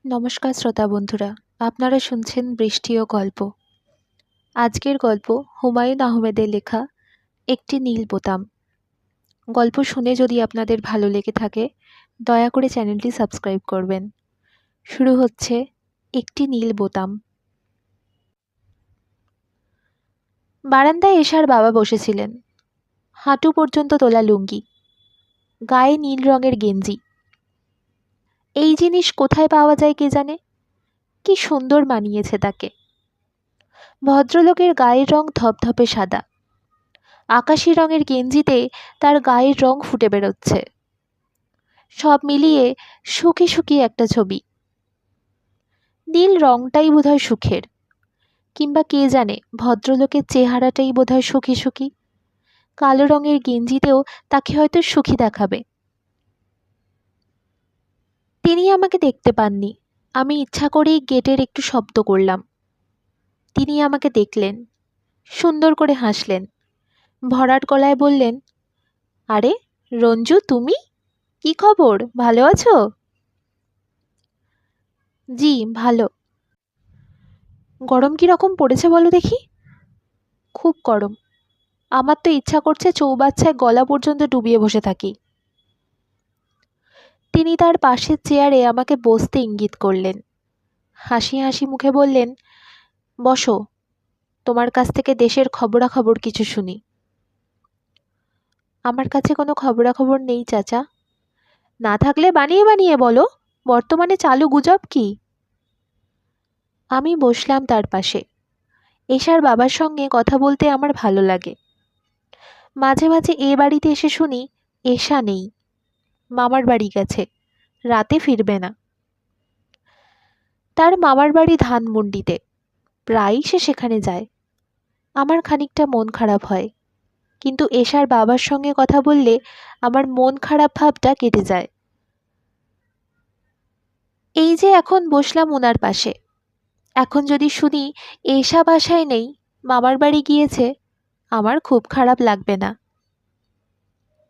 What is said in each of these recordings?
নমস্কার শ্রোতা বন্ধুরা, আপনারা শুনছেন বৃষ্টি ও গল্প। আজকের গল্প হুমায়ুন আহমেদের লেখা একটি নীল বোতাম। গল্প শুনে যদি আপনাদের ভালো লেগে থাকে দয়া করে চ্যানেলটি সাবস্ক্রাইব করবেন। শুরু হচ্ছে একটি নীল বোতাম। বারান্দায় এশার বাবা বসেছিলেন, হাঁটু পর্যন্ত তোলা লুঙ্গি, গায়ে নীল রঙের গেঞ্জি। এই জিনিস কোথায় পাওয়া যায় কে জানে, কি সুন্দর মানিয়েছে তাকে। ভদ্রলোকের গায়ের রং ধপধপে সাদা, আকাশি রঙের গেঞ্জিতে তার গায়ের রং ফুটে বেরোচ্ছে। সব মিলিয়ে সুখী সুখী একটা ছবি। নীল রংটাই বোধহয় সুখের, কিংবা কে জানে ভদ্রলোকের চেহারাটাই বোধহয় সুখী সুখী। কালো রঙের গেঞ্জিতেও তাকে হয়তো সুখী দেখাবে। তিনি আমাকে দেখতে পাননি। আমি ইচ্ছা করেই গেটের একটু শব্দ করলাম। তিনি আমাকে দেখলেন, সুন্দর করে হাসলেন, ভরাট গলায় বললেন, আরে রঞ্জু, তুমি? কি খবর, ভালো আছো? জি ভালো। গরম কীরকম পড়েছে বলো দেখি। খুব গরম। আমার তো ইচ্ছা করছে চৌবাচ্চায় গলা পর্যন্ত ডুবিয়ে বসে থাকি। তিনি তার পাশের চেয়ারে আমাকে বসতে ইঙ্গিত করলেন। হাসি হাসি মুখে বললেন, বসো, তোমার কাছ থেকে দেশের খবরাখবর কিছু শুনি। আমার কাছে কোনো খবরাখবর নেই চাচা। না থাকলে বানিয়ে বানিয়ে বলো, বর্তমানে চালু গুজব কি? আমি বসলাম তার পাশে। এশার বাবার সঙ্গে কথা বলতে আমার ভালো লাগে। মাঝে মাঝে এ বাড়িতে এসে শুনি এশা নেই, মামার বাড়ি গেছে, রাতে ফিরবে না। তার মামার বাড়ি ধানমন্ডিতে, প্রায়ই সে সেখানে যায়। আমার খানিকটা মন খারাপ হয়, কিন্তু এশার বাবার সঙ্গে কথা বললে আমার মন খারাপ ভাবটা কেটে যায়। এই যে এখন বসলাম ওনার পাশে, এখন যদি শুনি এশা বাসায় নেই, মামার বাড়ি গিয়েছে, আমার খুব খারাপ লাগবে না।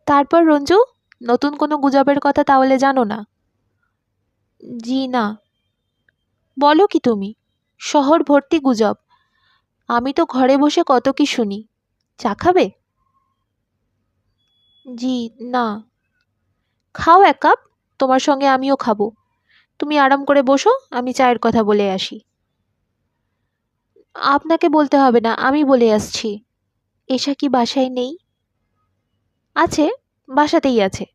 তারপর রঞ্জু, নতুন কোনো গুজবের কথা তাহলে জানো না? জি না। বলো কি তুমি, শহর ভর্তি গুজব। আমি তো ঘরে বসে কত কি শুনি। চা খাবে? জি না। খাও এক কাপ, তোমার সঙ্গে আমিও খাবো। তুমি আরাম করে বসো, আমি চায়ের কথা বলে আসি। আপনাকে বলতে হবে না, আমি বলে আসছি। এশা কি বাসায় নেই? আছে, বাসাতেই আছে।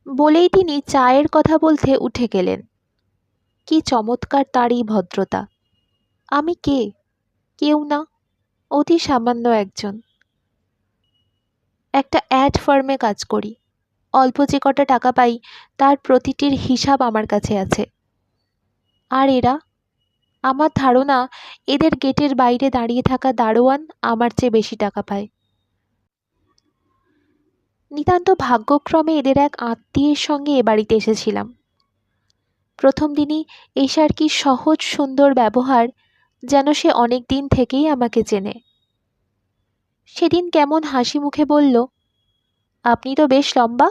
বলেই তিনি চায়ের কথা বলতে উঠে গেলেন। কি চমৎকার তার এই ভদ্রতা! আমি কে? কেউ না, অতি সামান্য একজন। একটা অ্যাড ফার্মে কাজ করি। অল্প যে কটা টাকা পাই তার প্রতিটির হিসাব আমার কাছে আছে। আর এরা, আমার ধারণা এদের গেটের বাইরে দাঁড়িয়ে থাকা দারোয়ান আমার চেয়ে বেশি টাকা পায়। নিতান্ত ভাগ্যক্রমে এদের এক আত্মীয়ের সঙ্গে এ বাড়িতে এসেছিলাম। প্রথম দিনই এশার কি সহজ সুন্দর ব্যবহার, যেন সে অনেক দিন থেকেই আমাকে চেনে। সেদিন কেমন হাসি মুখে বলল, আপনি তো বেশ লম্বা,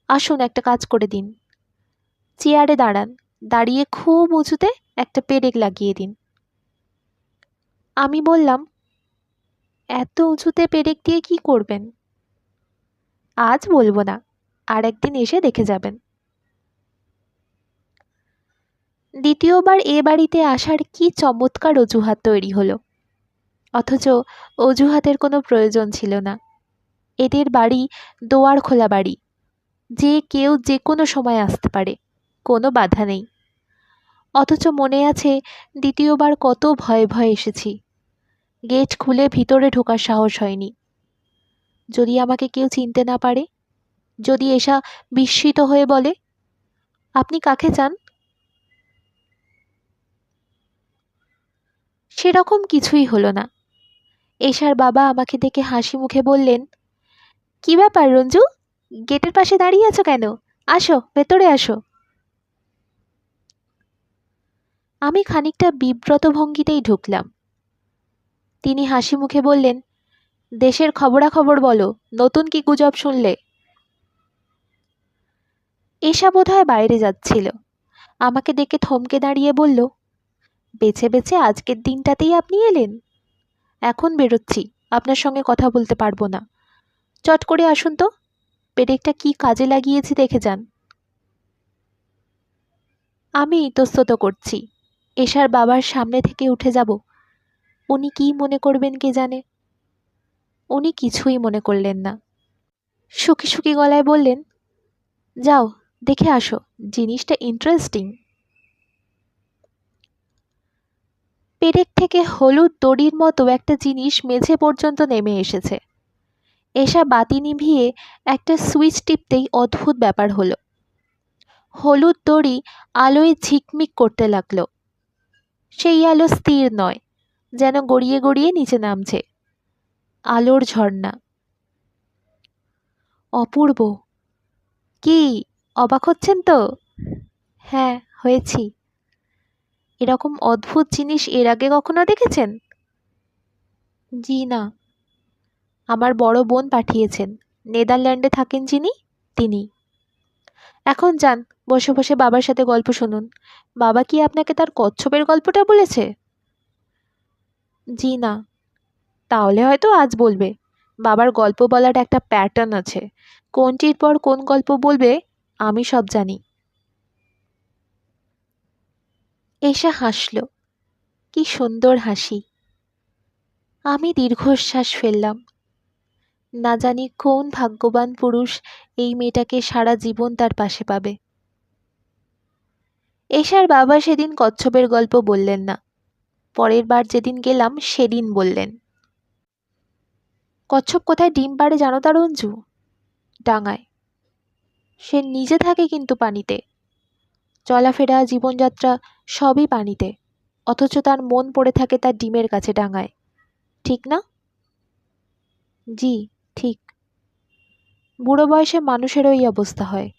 আসুন একটা কাজ করে দিন। চেয়ারে দাঁড়ান, দাঁড়িয়ে খুব উঁচুতে একটা পেরেক লাগিয়ে দিন। আমি বললাম, এত উঁচুতে পেরেক দিয়ে কি করবেন? আজ বলবো না, আর একদিন এসে দেখে যাবেন। দ্বিতীয়বার এ বাড়িতে আসার কি চমৎকার অজুহাত তৈরি হলো, অথচ অজুহাতের কোনো প্রয়োজন ছিল না। এদের বাড়ি দোয়ার খোলা বাড়ি, যে কেউ যে কোনো সময় আসতে পারে, কোনো বাধা নেই। অথচ মনে আছে দ্বিতীয়বার কত ভয়ে ভয়ে এসেছি। গেট খুলে ভিতরে ঢোকার সাহস হয়নি। যদি আমাকে কেউ চিনতে না পারে, যদি এসা বিস্মিত হয়ে বলে, আপনি কাকে চান? সেরকম কিছুই হলো না। এশার বাবা আমাকে দেখে হাসি মুখে বললেন, কি ব্যাপার রঞ্জু, গেটের পাশে দাঁড়িয়ে আছো কেন? আসো, ভেতরে আসো। আমি খানিকটা বিব্রত ভঙ্গিতেই ঢুকলাম। তিনি হাসি মুখে বললেন, দেশের খবরাখবর বলো, নতুন কি গুজব শুনলে? এশা বোধহয় বাইরে যাচ্ছিল। আমাকে দেখে থমকে দাঁড়িয়ে বলল, বেছে বেছে আজকের দিনটাতেই আপনি এলেন? এখন বেরোচ্ছি, আপনার সঙ্গে কথা বলতে পারবো না। চট করে আসুন তো, পেরেকটা কি কাজে লাগিয়েছি দেখে যান। আমি ইতস্তত করছি, এশার বাবার সামনে থেকে উঠে যাব। উনি কি মনে করবেন কে জানে। উনি কিছুই মনে করলেন না। শুকি শুকি গলায় বললেন, যাও দেখে আসো, জিনিসটা ইন্টারেস্টিং। পেরেক থেকে হলুদ দড়ির মতো একটা জিনিস মেঝে পর্যন্ত নেমে এসেছে। এশা বাতি নিভিয়ে একটা সুইচ টিপতেই অদ্ভুত ব্যাপার হলো। হলুদ দড়ি আলোয় ঝিকমিক করতে লাগলো। সেই আলো স্থির নয়, যেন গড়িয়ে গড়িয়ে নিচে নামছে। আলোর ঝর্ণা। অপূর্ব। কি অবাক হচ্ছেন তো? হ্যাঁ, হয়েছি। এরকম অদ্ভুত জিনিস এর আগে কখনো দেখেছেন? জি না। আমার বড় বোন পাঠিয়েছেন, নেদারল্যান্ডে থাকেন যিনি, তিনি। এখন যান, বসে বসে বাবার সাথে গল্প শুনুন। বাবা কি আপনাকে তার কচ্ছপের গল্পটা বলেছে? জি না। তাহলে হয়তো আজ বলবে। বাবার গল্প বলার একটা প্যাটার্ন আছে, কোনটির পর কোন গল্প বলবে আমি সব জানি। এসা হাসল, কি সুন্দর হাসি। আমি দীর্ঘশ্বাস ফেললাম। না জানি কোন ভাগ্যবান পুরুষ এই মেয়েটাকে সারা জীবন তার পাশে পাবে। এশার বাবা সেদিন কচ্ছপের গল্প বললেন না, পরের বার যেদিন গেলাম সেদিন বললেন। কচ্ছপ কোথায় ডিম পাড়ে জানো তার অঞ্জু? ডাঙায়। সে নিজে থাকে কিন্তু পানিতে, চলাফেরা জীবনযাত্রা সবই পানিতে, অথচ তার মন পড়ে থাকে তার ডিমের কাছে ডাঙায়। ঠিক না? জি, ঠিক। বুড়ো বয়সে মানুষেরও এই অবস্থা হয়।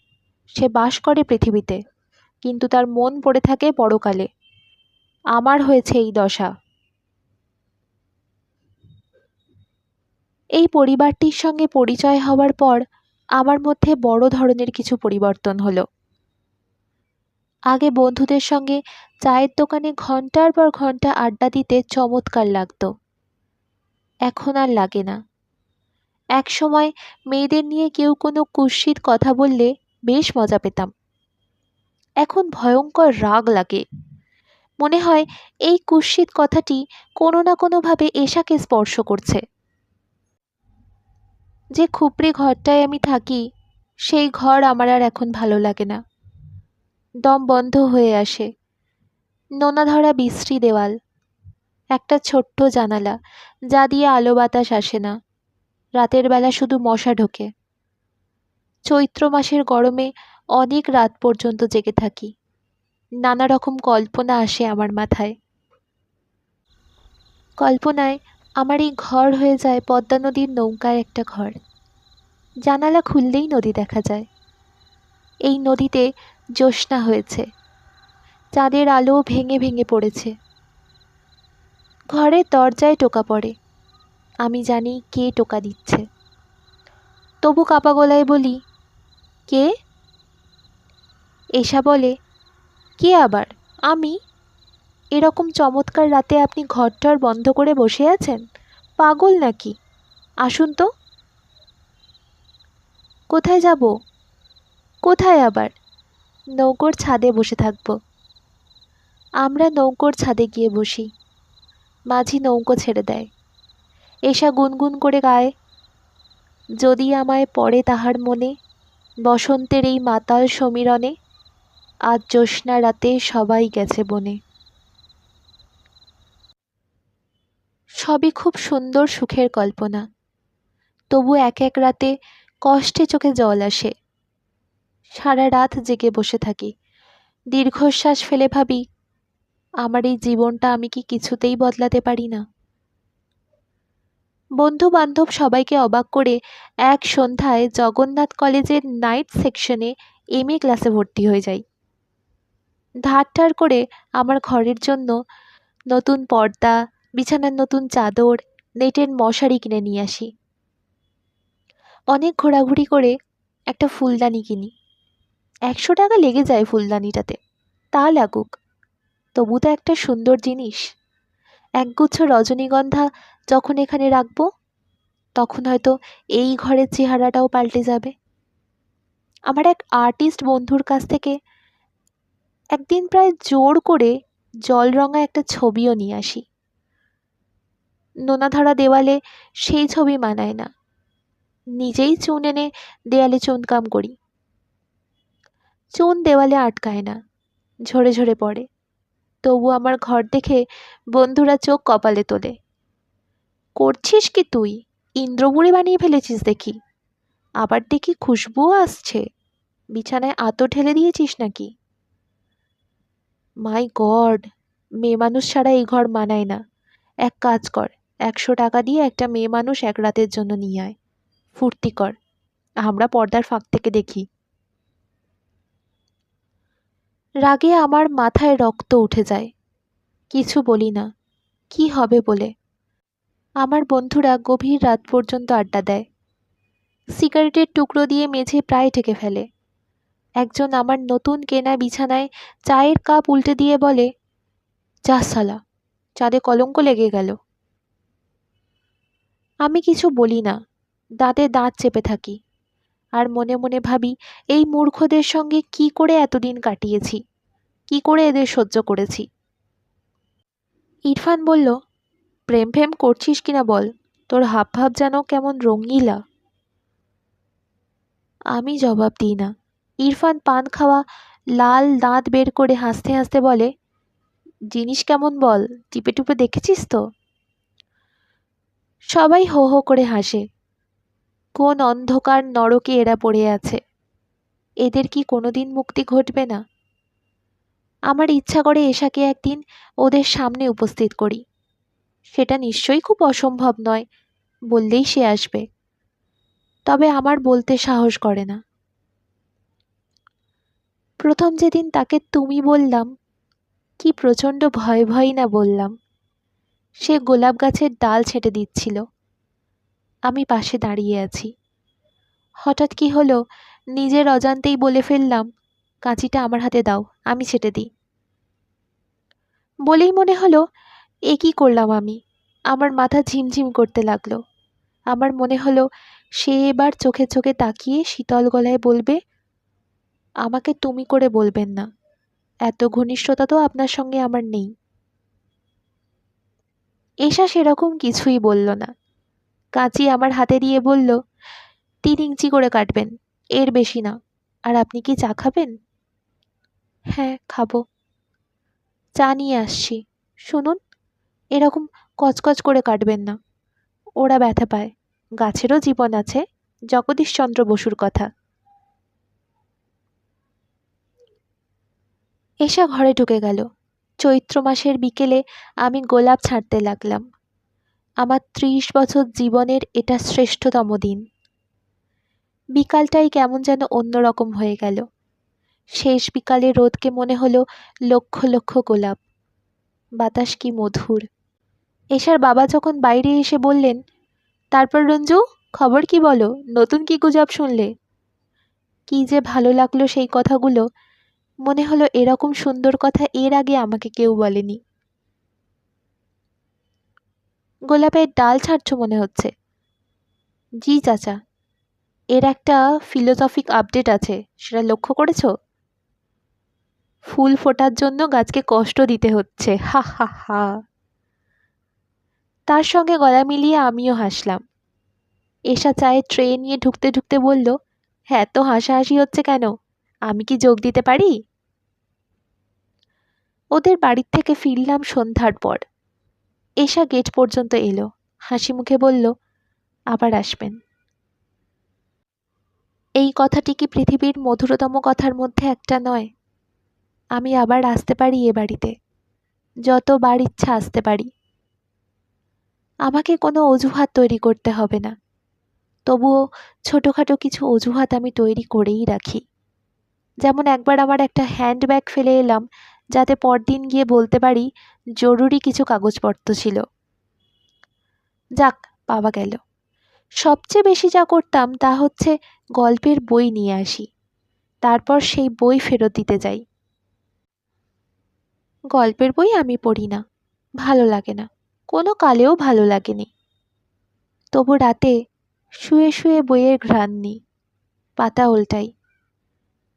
সে বাস করে পৃথিবীতে, কিন্তু তার মন পড়ে থাকে পরকালে। আমার হয়েছে এই দশা। এই পরিবারটির সঙ্গে পরিচয় হওয়ার পর আমার মধ্যে বড় ধরনের কিছু পরিবর্তন হলো। আগে বন্ধুদের সঙ্গে চায়ের দোকানে ঘন্টার পর ঘন্টা আড্ডা দিতে চমৎকার লাগতো, এখন আর লাগে না। এক সময় মেয়েদের নিয়ে কেউ কোনো কুৎসিত কথা বললে বেশ মজা পেতাম, এখন ভয়ঙ্কর রাগ লাগে। মনে হয় এই কুৎসিত কথাটি কোনো না কোনোভাবে এশাকে স্পর্শ করছে। যে খুপড়ি ঘরটায় আমি থাকি, সেই ঘর আমার আর এখন ভালো লাগে না। দম বন্ধ হয়ে আসে। নোনা ধরা বিশ্রী দেওয়াল, একটা ছোট্ট জানালা যা দিয়ে আলো বাতাস আসে না। রাতের বেলা শুধু মশা ঢোকে। চৈত্র মাসের গরমে অনেক রাত পর্যন্ত জেগে থাকি। নানা রকম কল্পনা আসে আমার মাথায়। কল্পনায় আমার এই ঘর হয়ে যায় পদ্মা নদীর নৌকায় একটা ঘর। জানালা খুললেই নদী দেখা যায়। এই নদীতে জ্যোৎস্না হয়েছে, চাঁদের আলো ভেঙে ভেঙে পড়েছে। ঘরের দরজায় টোকা পড়ে, আমি জানি কে টোকা দিচ্ছে। তবু কাপা গলায় বলি, কে? এশা বলে, কে আবার? আমি। এরকম চমৎকার রাতে আপনি ঘরটর বন্ধ করে বসে আছেন? পাগল নাকি? আসুন তো। কোথায় যাব? কোথায় আবার? নৌকোর ছাদে বসে থাকব। আমরা নৌকোর ছাদে গিয়ে বসি। মাঝি নৌকো ছেড়ে দেয়। এশা গুনগুন করে গায়, যদি আমায় পড়ে তাহার মনে, বসন্তের এই মাতাল সমীরণে, আজ জ্যোৎস্না রাতে সবাই গেছে বনে। সবই খুব সুন্দর সুখের কল্পনা, তবু এক এক রাতে কষ্টে চোখে জল আসে। সারা রাত জেগে বসে থাকি, দীর্ঘশ্বাস ফেলে ভাবি, আমার এই জীবনটা আমি কি কিছুতেই বদলাতে পারি না? বন্ধু বান্ধব সবাইকে অবাক করে এক সন্ধ্যায় জগন্নাথ কলেজের নাইট সেকশনে এমএ ক্লাসে ভর্তি হয়ে যাই। ধার করে আমার ঘরের জন্য নতুন পর্দা, বিছানার নতুন চাদর, নেটের মশারি কিনে নিয়ে আসি। অনেক ঘোরাঘুরি করে একটা ফুলদানি কিনি। 100 টাকা লেগে যায় ফুলদানিটাতে। তা লাগুক, তবু তো একটা সুন্দর জিনিস। একগুচ্ছ রজনীগন্ধা যখন এখানে রাখবো, তখন হয়তো এই ঘরের চেহারাটাও পাল্টে যাবে। আমার এক আর্টিস্ট বন্ধুর কাছ থেকে একদিন প্রায় জোর করে জল রঙা একটা ছবিও নিয়ে আসি। নোনাধরা দেওয়ালে সেই ছবি মানায় না, নিজেই চুন এনে দেয়ালে চুনকাম করি। চুন দেওয়ালে আটকায় না, ঝরে ঝরে পড়ে। তবু আমার ঘর দেখে বন্ধুরা চোখ কপালে তোলে। করছিস কি তুই? ইন্দ্রপুরী বানিয়ে ফেলেছিস দেখি। আবার দেখি খুশবুও আসছে। বিছানায় আতর ঢেলে দিয়েছিস নাকি? মাই গড, মেয়ে মানুষ ছাড়া এই ঘর মানায় না। এক কাজ কর, 100 টাকা দিয়ে একটা মেয়ে মানুষ এক রাতের জন্য নিয়ে আয়। ফুর্তি কর, আমরা পর্দার ফাঁক থেকে দেখি। রাগে আমার মাথায় রক্ত উঠে যায়। কিছু বলি না, কি হবে বলে। আমার বন্ধুরা গভীর রাত পর্যন্ত আড্ডা দেয়। সিগারেটের টুকরো দিয়ে মেঝে প্রায় ঢেকে ফেলে। একজন আমার নতুন কেনা বিছানায় চায়ের কাপ উল্টে দিয়ে বলে, যা সালা, চাঁদে কলঙ্ক লেগে গেল। আমি কিছু বলি না, দাঁতে দাঁত চেপে থাকি। আর মনে মনে ভাবি, এই মূর্খদের সঙ্গে কি করে এতদিন কাটিয়েছি, কি করে এদের সহ্য করেছি। ইরফান বলল, প্রেম ফেম করছিস কিনা বল, তোর হাব ভাব যেন কেমন রঙিলা। আমি জবাব দিই না। ইরফান পান খাওয়া লাল দাঁত বের করে হাসতে হাসতে বলে, জিনিস কেমন বল, টিপে টুপে দেখেছিস তো? সবাই হো হো করে হাসে। কোন অন্ধকার নরকে এরা পড়ে আছে, এদের কি কোনোদিন মুক্তি ঘটবে না? আমার ইচ্ছা করে এশাকে একদিন ওদের সামনে উপস্থিত করি। সেটা নিশ্চয়ই খুব অসম্ভব নয়, বললেই সে আসবে। তবে আমার বলতে সাহস করে না। প্রথম যেদিন তাকে তুমি বললাম, কি প্রচণ্ড ভয় ভয়ই না বললাম। সে গোলাপ গাছের ডাল ছেঁটে দিচ্ছিল, আমি পাশে দাঁড়িয়ে আছি। হঠাৎ কি হলো, নিজের অজান্তেই বলে ফেললাম, কাঁচিটা আমার হাতে দাও, আমি ছেঁটে দিই। বলেই মনে হলো, এ কি করলাম আমি। আমার মাথা ঝিমঝিম করতে লাগলো। আমার মনে হলো সে এবার চোখে চোখে তাকিয়ে শীতল গলায় বলবে, আমাকে তুমি করে বলবেন না, এত ঘনিষ্ঠতা তো আপনার সঙ্গে আমার নেই। এশা সেরকম কিছুই বলল না। কাঁচি আমার হাতে দিয়ে বলল, 3 ইঞ্চি করে কাটবেন, এর বেশি না। আর আপনি কি চা খাবেন? হ্যাঁ, খাবো। চা নিয়ে আসছি। শুনুন, এরকম কচকচ করে কাটবেন না, ওরা ব্যথা পায়। গাছেরও জীবন আছে, জগদীশচন্দ্র বসুর কথা। এশা ঘরে ঢুকে গেল। চৈত্র মাসের বিকেলে আমি গোলাপ ছাঁটতে লাগলাম। আমার 30 বছর জীবনের এটা শ্রেষ্ঠতম দিন। বিকালটাই কেমন যেন অন্যরকম হয়ে গেল। শেষ বিকালে রোদকে মনে হলো লক্ষ লক্ষ গোলাপ। বাতাস কি মধুর। এশার বাবা যখন বাইরে এসে বললেন, তারপর রঞ্জু, খবর কি বলো, নতুন কি গুজব শুনলে? কি যে ভালো লাগলো সেই কথাগুলো। মনে হলো এরকম সুন্দর কথা এর আগে আমাকে কেউ বলেনি। গোলাপের ডাল ছাড়ছো মনে হচ্ছে। জি চাচা, এর একটা ফিলোসফিক আপডেট আছে, সেটা লক্ষ্য করেছো? ফুল ফোটার জন্য গাছকে কষ্ট দিতে হচ্ছে, হা হা হা। তার সঙ্গে গলা মিলিয়ে আমিও হাসলাম। এশা চায়ের ট্রে নিয়ে ঢুকতে ঢুকতে বলল, হ্যাঁ তো হাসাহাসি হচ্ছে কেন, আমি কি যোগ দিতে পারি? ওদের বাড়ির থেকে ফিরলাম সন্ধ্যার পর। এশা গেট পর্যন্ত এলো, হাসি মুখে বলল, আবার আসবেন। এই কথাটি কি পৃথিবীর মধুরতম কথার মধ্যে একটা নয়? আমি আবার আসতে পারি এ বাড়িতে, যতবার ইচ্ছা আসতে পারি। আমাকে কোনো অজুহাত তৈরি করতে হবে না। তবুও ছোটোখাটো কিছু অজুহাত আমি তৈরি করেই রাখি। যেমন একবার আমার একটা হ্যান্ডব্যাগ ফেলে এলাম, যাতে পরদিন গিয়ে বলতে পারি জরুরি কিছু কাগজপত্র ছিল। যাক, পাওয়া গেল। সবচেয়ে বেশি যা করতাম তা হচ্ছে গল্পের বই নিয়ে আসি, তারপর সেই বই ফেরত দিতে যাই। গল্পের বই আমি পড়ি না, ভালো লাগে না, কোনো কালেও ভালো লাগেনি। তবু রাতে শুয়ে শুয়ে বইয়ের ঘ্রাণ নিই, পাতা উল্টাই।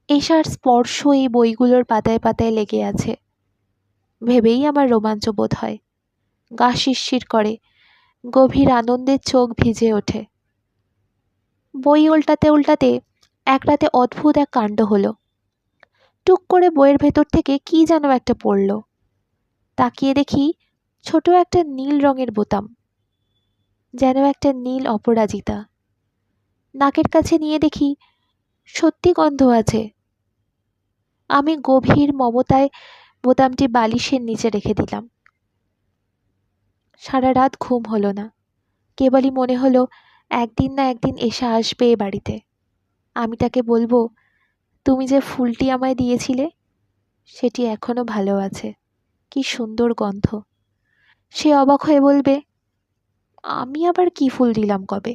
এশার স্পর্শ এই বইগুলোর পাতায় পাতায় লেগে আছে ভেবেই আমার রোমাঞ্চ বোধ হয়, গা শিরশির করে, গভীর আনন্দে চোখ ভিজে ওঠে। বই উল্টাতে উল্টাতে এক রাতে অদ্ভুত এক কাণ্ড হলো। টুক করে বইয়ের ভেতর থেকে কি যেন একটা পড়ল। তাকিয়ে দেখি ছোট একটা নীল রঙের বোতাম, যেন একটা নীল অপরাজিতা। নাকের কাছে নিয়ে দেখি সত্যি গন্ধ আছে। আমি গভীর মমতায় বোতামটি বালিশের নিচে রেখে দিলাম। সারা রাত ঘুম হলো না, কেবলই মনে হলো একদিন না একদিন এসে আসবে এ বাড়িতে। আমি তাকে বলবো, তুমি যে ফুলটি আমায় দিয়েছিলে সেটি এখনো ভালো আছে, কি সুন্দর গন্ধ। সে অবাক হয়ে বলবে, আমি আবার কি ফুল দিলাম কবে?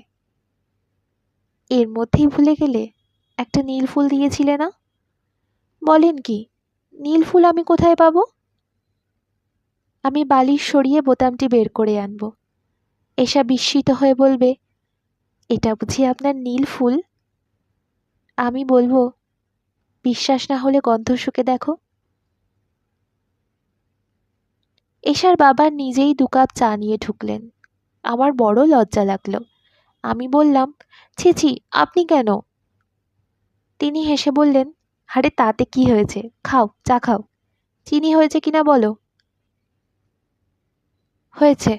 এর মধ্যেই ভুলে গেলে একটা নীল ফুল দিয়েছিলে না? বলেন কি, নীল ফুল আমি কোথায় পাবো? আমি বালিশ সরিয়ে বোতামটি বের করে আনবো। এসা বিস্মিত হয়ে বলবে, এটা বুঝি আপনার নীল ফুল? আমি বলবো, বিশ্বাস না হলে গন্ধ শুকে দেখো। এশার বাবা নিজেই 2 কাপ চা নিয়ে ঢুকলেন। আমার বড় লজ্জা লাগলো। আমি বললাম, ছি ছি, আপনি কেন? তিনি হেসে বললেন, আরে তাতে কি হয়েছে, খাও, চা খাও। চিনি হয়েছে কিনা বলো। হয়েছে।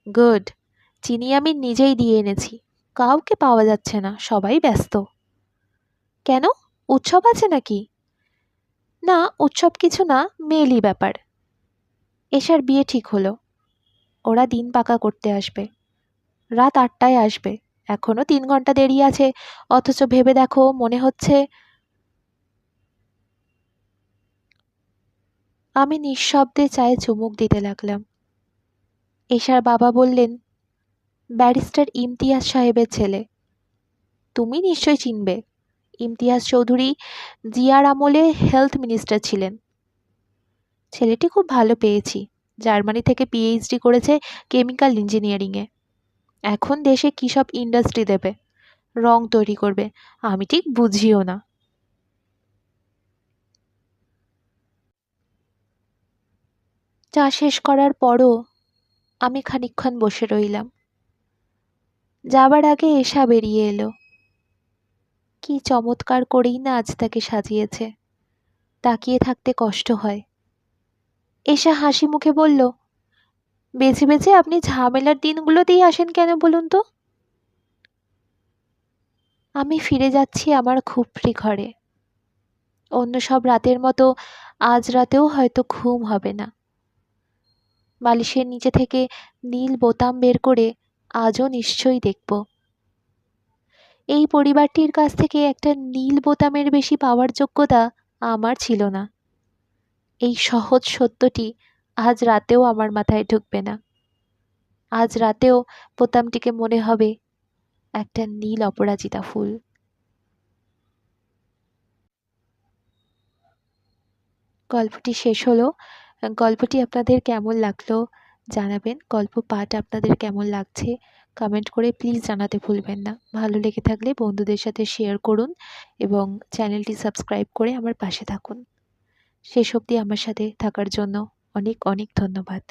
গুড। চিনি আমি নিজেই দিয়ে এনেছি, কাউকে পাওয়া যাচ্ছে না, সবাই ব্যস্ত। কেন, উৎসব আছে নাকি? না, উৎসব কিছু না, মেয়েলি ব্যাপার। এশার বিয়ে ঠিক হলো, ওরা দিন পাকা করতে আসবে, রাত 8টায় আসবে। এখনো 3 ঘন্টা দেরি আছে, অথচ ভেবে দেখো মনে হচ্ছে। আমি নিঃশব্দে চায়ে চুমুক দিতে লাগলাম। এশার বাবা বললেন, ব্যারিস্টার ইমতিয়াজ সাহেবের ছেলে, তুমি নিশ্চয় চিনবে। ইমতিয়াজ চৌধুরী জিয়ার আমলে হেলথ মিনিস্টার ছিলেন। ছেলেটি খুব ভালো পেয়েছি, জার্মানি থেকে পিএইচডি করেছে কেমিক্যাল ইঞ্জিনিয়ারিংয়ে। এখন দেশে কী সব ইন্ডাস্ট্রি দেবে, রং তৈরি করবে, আমি ঠিক বুঝিও না। চা শেষ করার পরও আমি খানিকক্ষণ বসে রইলাম। যাবার আগে এশা বেরিয়ে এলো। কি চমৎকার করেই না আজ তাকে সাজিয়েছে, তাকিয়ে থাকতে কষ্ট হয়। এশা হাসি মুখে বলল, বেছে বেছে আপনি ঝামেলার দিনগুলোতেই আসেন কেন বলুন তো? আমি ফিরে যাচ্ছি আমার খুপড়ি ঘরে। অন্য সব রাতের মতো আজ রাতেও হয়তো ঘুম হবে না। বালিশের নিচে থেকে নীল বোতাম বের করে আজও নিশ্চয়ই দেখব। এই পরিবারটির কাছ থেকে একটা নীল বোতামের বেশি পাওয়ার যোগ্যতা আমার ছিল না। এই সহজ সত্যটি আজ রাতেও আমার মাথায় ঢুকবে না। আজ রাতেও বোতামটিকে মনে হবে একটা নীল অপরাজিতা ফুল। গল্পটি শেষ হলো। গল্পটি আপনাদের কেমন লাগলো জানাবেন। গল্প পাঠ আপনাদের কেমন লাগছে কমেন্ট করে প্লিজ জানাতে ভুলবেন না। ভালো লেগে থাকলে বন্ধুদের সাথে শেয়ার করুন এবং চ্যানেলটি সাবস্ক্রাইব করে আমার পাশে থাকুন। শেষ অবধি আমার সাথে থাকার জন্য অনেক অনেক ধন্যবাদ।